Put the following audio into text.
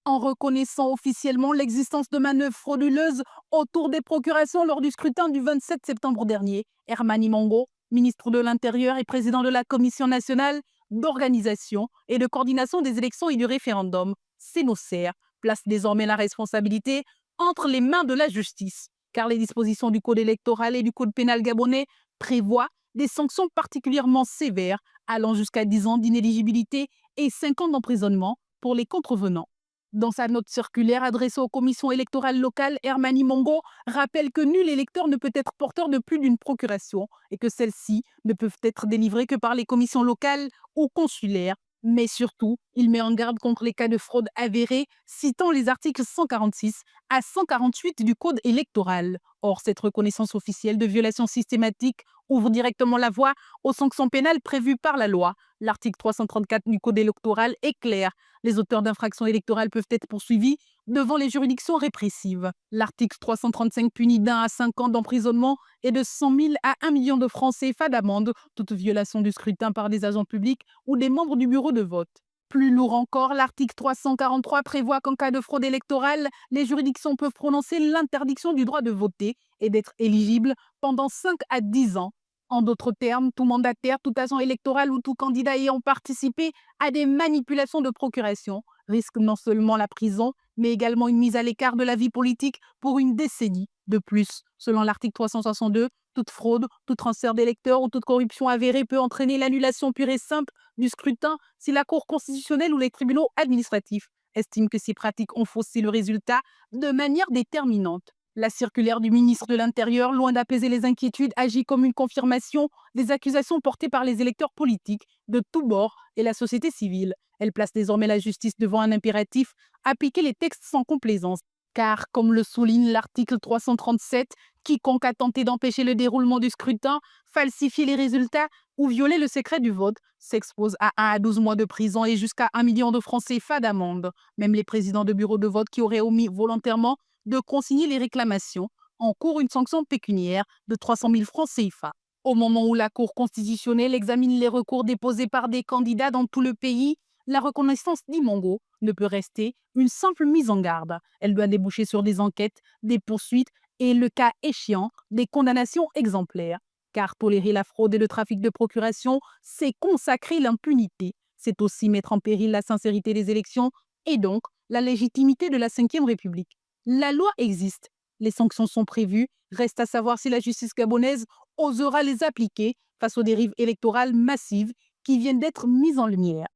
en reconnaissant officiellement l'existence de manœuvres frauduleuses autour des procurations lors du scrutin du 27 septembre dernier. Hermani Mongo, ministre de l'Intérieur et président de la Commission nationale d'organisation et de coordination des élections et du référendum, CNOCER, place désormais la responsabilité entre les mains de la justice, car les dispositions du code électoral et du code pénal gabonais prévoient des sanctions particulièrement sévères, allant jusqu'à 10 ans d'inéligibilité et 5 ans d'emprisonnement pour les contrevenants. Dans sa note circulaire adressée aux commissions électorales locales, Hermani Mongo rappelle que nul électeur ne peut être porteur de plus d'une procuration et que celles-ci ne peuvent être délivrées que par les commissions locales ou consulaires. Mais surtout, il met en garde contre les cas de fraude avérés, citant les articles 146 à 148 du Code électoral. Or, cette reconnaissance officielle de violation systématique ouvre directement la voie aux sanctions pénales prévues par la loi. L'article 334 du Code électoral est clair. Les auteurs d'infractions électorales peuvent être poursuivis devant les juridictions répressives. L'article 335 punit d'1 à 5 ans d'emprisonnement et de 100 000 à 1 million de francs CFA d'amende toute violation du scrutin par des agents publics ou des membres du bureau de vote. Plus lourd encore, l'article 343 prévoit qu'en cas de fraude électorale, les juridictions peuvent prononcer l'interdiction du droit de voter et d'être éligible pendant 5 à 10 ans. En d'autres termes, tout mandataire, tout agent électoral ou tout candidat ayant participé à des manipulations de procuration risque non seulement la prison, mais également une mise à l'écart de la vie politique pour une décennie. De plus, selon l'article 362, toute fraude, tout transfert d'électeurs ou toute corruption avérée peut entraîner l'annulation pure et simple du scrutin si la Cour constitutionnelle ou les tribunaux administratifs estiment que ces pratiques ont faussé le résultat de manière déterminante. La circulaire du ministre de l'Intérieur, loin d'apaiser les inquiétudes, agit comme une confirmation des accusations portées par les électeurs politiques de tous bords et la société civile. Elle place désormais la justice devant un impératif, appliquer les textes sans complaisance. Car, comme le souligne l'article 337, quiconque a tenté d'empêcher le déroulement du scrutin, falsifier les résultats ou violer le secret du vote s'expose à 1 à 12 mois de prison et jusqu'à 1 million de francs CFA d'amende. Même les présidents de bureaux de vote qui auraient omis volontairement de consigner les réclamations encourent une sanction pécuniaire de 300 000 francs CFA. Au moment où la Cour constitutionnelle examine les recours déposés par des candidats dans tout le pays, la reconnaissance d'Imongo ne peut rester une simple mise en garde. Elle doit déboucher sur des enquêtes, des poursuites et, le cas échéant, des condamnations exemplaires. Car tolérer la fraude et le trafic de procuration, c'est consacrer l'impunité. C'est aussi mettre en péril la sincérité des élections et donc la légitimité de la Ve République. La loi existe, les sanctions sont prévues, reste à savoir si la justice gabonaise osera les appliquer face aux dérives électorales massives qui viennent d'être mises en lumière.